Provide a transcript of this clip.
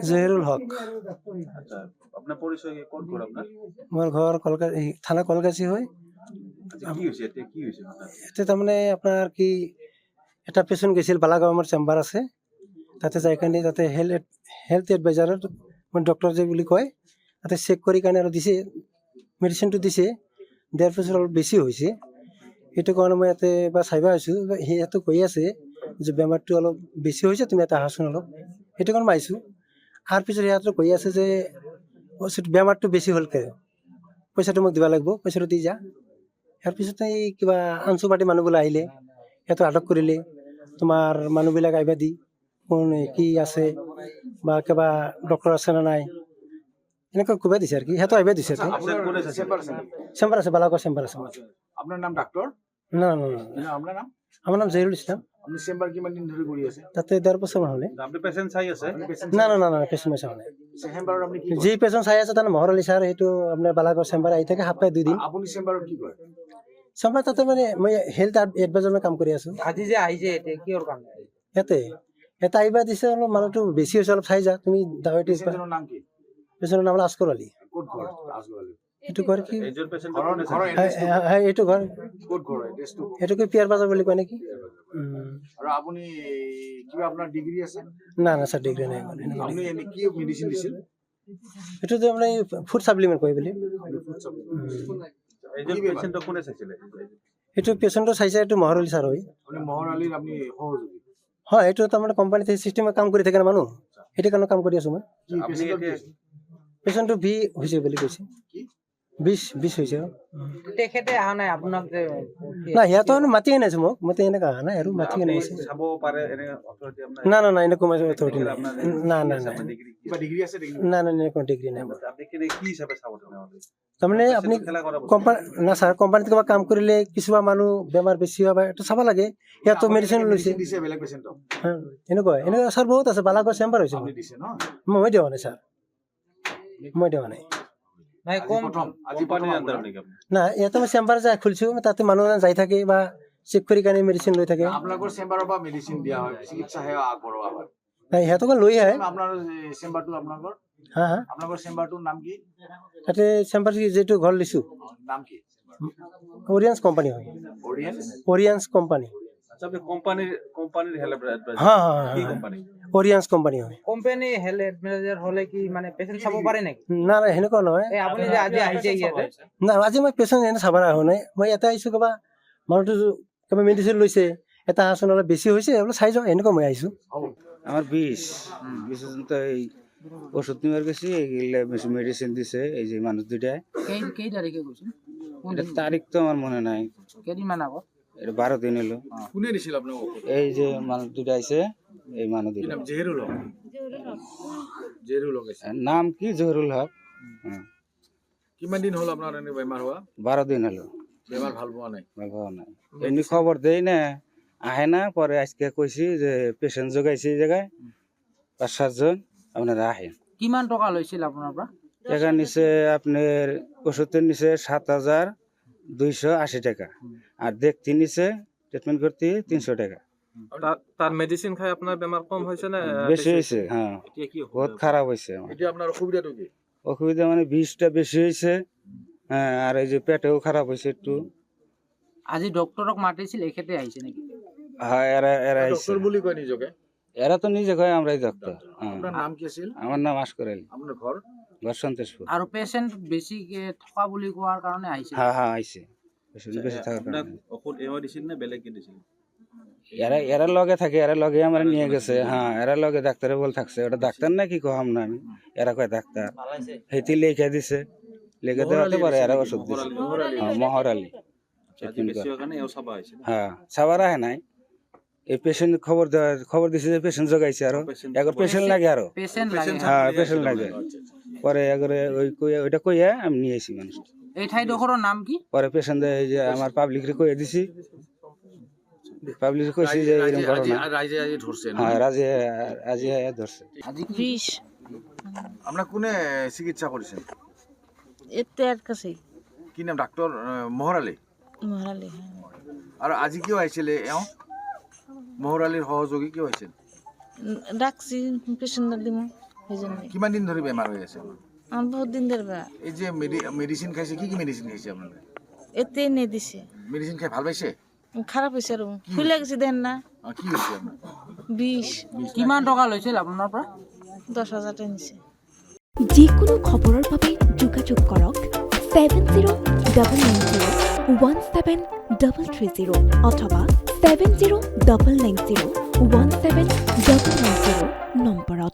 জহিরুল হক। আচ্ছা, আপনার পরিচয় কোন ঘর আপনার? আমার ঘর কলকাতা, থানা কলকাছি হয়। আচ্ছা, কি হয়েছে? এটা কি হয়েছে আপনার? এতে তাৰমানে আপনাৰ কি এটা পেশেন্ট গেছিল বালাগাঁও, আমাৰ চেম্বাৰ আছে তাতে যাই কাৰণে তাতে হেল্থ এডভাইজাৰৰ মানে ডক্টৰ যে বুলি কয় তাতে চেক কৰি কাৰণে আৰু দিছে, মেডিচিনটো দিছে, দিয়াৰ পিছত অলপ বেছি হৈছে। সেইটো কাৰণে মই ইয়াতে বা চাইবা আহিছোঁ, সিহঁতে কৈ আছে যে বেমাৰটো অলপ বেছি হৈছে, তুমি ইয়াতে আহাচোন অলপ, সেইটো কাৰণে মই আহিছোঁ। অহাৰ পিছত সিহঁতে কৈ আছে যে বেমাৰটো বেছি হ'ল কে পইচাটো মোক দিব লাগিব, পইচাটো দি যা। ইয়াৰ পিছতে এই কিবা আঞ্চু পাৰ্টি মানুহবিলাক আহিলে, সিহঁতক আটক কৰিলে, তোমাৰ মানুহবিলাক আহিবা দি কোন কি আছে বা কিবা ডক্টৰ আছে নে নাই এনেকৈ ক'বা দিছে আৰু কি, সিহঁতক আহিবা দিছে। চেম্বাৰ আছে, বালাগাঁও চেম্বাৰ আছে। আপনার নাম ডাক্তার? না না না, না, আপনার নাম? আমার নাম জহিরুল ইসলাম। আপনি চেম্বার কিমান দিন ধরে কৰি আছে? তাতে 1.5 বছৰ মান হ'লে। আপনি পেশেন্ট চাই আছে? না না না না, পেশেন্ট চাই নাই। চেম্বাৰত আপনি কি যি পেশেন্ট চাই আছে তাৰ মহৰ আলী ছাৰ, সেইটো আপোনাৰ বালাগাঁও চেম্বাৰ আহি থাকে সপ্তাহে 2 দিন। আপুনি চেম্বাৰত কি কৰে? চেম্বাৰ তাতে মানে মই হেল্থ এডভাইজাৰৰ কাম কৰি আছোঁ। আজি যে আহিছে এতিয়া কিহৰ কাৰণে? ইয়াতে এটা আহিবা দিছে, অলপ মানুহটো বেছি হৈছে, অলপ চাই যা তুমি দাৱাইটো। পেচেণ্টৰ নাম কি? পেশেন্টৰ নাম হ'ল আস্কৰ আলী। ক'ত ঘৰ? আজগলি। এইটো ঘৰ কি, এইজন পেশেন্ট ঘৰৰ এইটো ঘৰ, ক'ত ঘৰ? এড্ৰেছটো? এইটো কি পিয়াৰ বাজাৰ বুলি কয় নেকি? আৰু আপুনি কিবা আপোনাৰ ডিগ্ৰী আছে? না না ছাৰ, ডিগ্ৰী নাই। আপুনি এনে কি মেডিচিন দিছিল? এইটো যে মানে ফুড ছাপ্লিমেণ্ট কয় বুলি। এইজন পেশেন্ট কোনে চাইছিলে? এইটো পেচেণ্টটো চাইছে, এইটো মহৰ আলী ছাৰ হয়। আপুনি মহৰ আলীৰ আপুনি সহযোগী? হয়, এইটো তাৰমানে কোম্পানীত চিষ্টেমত কাম কৰি থাকে না মানুহ, সেইটো কাৰণে কাম কৰি আছোঁ মই। কি পেচেণ্টৰ কি আছে? পেচেণ্টটো বি হৈছে বুলি কৈছে, কি? 20 হৈছে। তেখেতে অহা নাই আপোনাক যে? না, সিহঁতৰ মাতি আনিছে মোক, মতে এনেকৈ অহা নাই আৰু মাতি আপনি আনিছে। চাব পাৰে এনে অথৰিটি আপনাৰ? না না না, এনেকুৱা মই অথৰিটি নাই। না না না কিবা ডিগ্ৰী আছে নেকি? না না, এনেকুৱা ডিগ্ৰী নাই মোৰ। আপনি কি হিসাবে চাব তেনেহলে? তাৰমানে আপুনি কোম্পানী না ছাৰ, কোম্পানীত কিবা কাম কৰিলে কিছুমান মানুহ বেমাৰ বেছি হয় বা এইটো চাব লাগে। সিহঁতো মেডিচিন লৈছে, দিছে বেলেগ পেচেণ্টক? এনেকুৱা ছাৰ বহুত আছে। বালাগাঁও চেম্বাৰ হৈছে, আপুনি দিছে ন? মই দিয়া নাই ছাৰ, মই দিয়া নাই। নাই কম প্ৰথম আজি কোম্পানিৰ আন্ডাৰ নাকি আপনি? না, ইয়াতে মই চেম্বাৰ যাই খুলিছোঁ, তাতে মানুহ যাই থাকে বা চেক কৰি কাৰণে মেডিচিন লৈ থাকে। আপোনালোকৰ চেম্বাৰৰ পৰা মেডিচিন দিয়া হয়, চিকিৎসা সেৱা আগবঢ়োৱা হয়। নাই, সিহঁতকে লৈ আহে। আপোনাৰ চেম্বাৰটো আপোনালোকৰ? হা হা, আপোনালোকৰ চেম্বাৰটোৰ নাম কি? তাতে চেম্বাৰ যিটো ঘৰ লৈছোঁ নাম কি? অৰিয়েন্স কোম্পানী হয়, অৰিয়েন্স? অৰিয়েন্স কোম্পানী। আচ্ছা, আপনি কোম্পানিৰ হেল্প অ্যাডভাইস হ্যাঁ হ্যাঁ কি হ্যাঁ, কোম্পানি? অৰিয়েন্স কোম্পানী হয়। কোম্পানী হেল্থ এডভাইজাৰ হলে কি মানে পেচেণ্ট চাব পাৰে নেকি? না না, সেনেকুৱা নহয়। এই আপুনি যে আজি আহিছে ইয়াতে? না, আজি মই পেচেণ্ট এনে চাব অহা নাই, মই ইয়াতে আহিছোঁ। কিবা মানুহটো কিবা মেডিচিন লৈছে, এটা আচোন অলপ বেছি হৈছে, অলপ চাই যাওঁ, এনেকুৱা মই আহিছোঁ। আমাৰ 20 তো এই ওষুধ নিবাৰ গেছি, এইগুলা মেডিসিন দিছে এই যে মানুষ দুইটা। কেই তাৰিখে গৈছিল? এটা তারিখ তো আমার মনে নাই, কেইদিনমান আগত? এটা 12 দিন হলো। কোনে দিছিল আপোনাক ঔষধ? এই যে মানুষ দুইটা আইছে, এই মানুষ কি দুইটা নাম? জেহেৰুল হক? জেহেৰুল হক আছে। নাম কি? জহুৰুল হক। কিমান দিন হ'ল আপোনাৰ এনে বেমাৰ হোৱা? 12 দিন হলো, বেমাৰ ভাল পোৱা নাই? ভালো নাই। এমনি খবর দেই না, আহে না। পরে আজকে কইছি যে পেশেন্ট জোগাইছে এই জায়গায় 5-7 জন, আপনারা আহেন। কিমান টকা লৈছিল আপোনাৰ পৰা? টাকা নিচে আপনার ওষুধের নিচে 7,280 টাকা, আর দেখতে নিচে ট্রিটমেন্ট করতে 300 টাকা। তার মেডিসিন খাই আপনার বেমার কম হয়েছে না বেশি হয়েছে? হ্যাঁ, বহুত খারাপ হয়েছে আমার। এতিয়া আপোনাৰ অসুবিধাটো কি? অসুবিধা মানে বিষটা বেশি হয়েছে, হ্যাঁ, আৰ এই যে পেটেও খাৰাপ হয়েছে একটু। আজি ডক্টৰক মাতিছিল, এখেতে আহিছে নেকি? হ্যাঁ, এৰা আইছে। ডক্টৰ বুলি কয় নিজকে? এৰা তো নিজে কয় আমৰাই ডাক্তাৰ। হ্যাঁ, আপোনাৰ নাম কি আছিল? আমাৰ নাম আশকৰ আলী, আপোনাৰ ঘৰ? ঘৰ সন্তোষপুৰ। আৰু পেচেণ্ট বেছি থকা বুলি কোৱাৰ কাৰণে আহিছে? হ্যাঁ হ্যাঁ, আইছে। বেশি থাকার আপনার কারণে ওষুধ এও দিছিল না বেলেগ কি দিছিল? এরা লগে থাকে, এরা লগে আমার নিয়ে গেছে। হ্যাঁ, এরা লগে ডাক্তারে বল থাকছে, ওটা ডাক্তার না কি কম না আমি, এরা কয় ডাক্তার। হেতি লেখা দিছে, লেখা দেওয়াতে পারে এরা ওষুধ দিছে। হ্যাঁ, মহর আলী। আজ বেশি ওখানে এও সাবা হয়েছে। হ্যাঁ, সবার আহে নাই। এই পেশেন্ট খবর দিছে যে পেশেন্ট জোগাইছে, আরো এখন পেশেন্ট লাগে, আরো পেচেণ্ট লাগে? হ্যাঁ, পেশেন্ট লাগে। পরে এগরে ওইটা কইয়া আমি নিয়ে আসি মানুষ। এই ঠাইডোখৰৰ নাম কি? পৰে পেশেন্ট এই যে আমাৰ পাবলিকৰে কইয়া দিছি, পাবলিক কইছি যে এৰকম ঘটনা। ৰাইজে আজি ধৰছে না? হ্যাঁ, আজি ধৰছে। আজি কি? 20 আপোনাক কোনে চিকিৎসা কৰিছে? এতিয়াৰ কাছে কি নাম? ডাক্তৰ মহৰ আলী? মহাৰালে। আৰু আজি কিয় আহিছিলে এওঁ? মহৰ আলীৰ সহযোগী কিয় আহিছিল? ডাকছি পেশেন্ট দিব। সেই জন্য কিমান দিন ধৰি বেমাৰ হৈ আছে আপোনাৰ? আমার বহুত দিন ধরে বেড়া এই যে মেডিচিন খাইছে, কি কি মেডিচিন খাইছে আপনার? এতে এনে দিছে মেডিচিন খাই ভাল পাইছে? খারাপ হয়েছে আর ফুলে গেছে দেন না কি হয়েছে আপনার? 20 কিমান টকা লৈছিল আপোনাৰ পৰা 10,000 টাকা নিছে যিকোনো খবৰৰ বাবে যোগাযোগ কৰক 7099017330 অথবা 7099017390 নম্বৰত।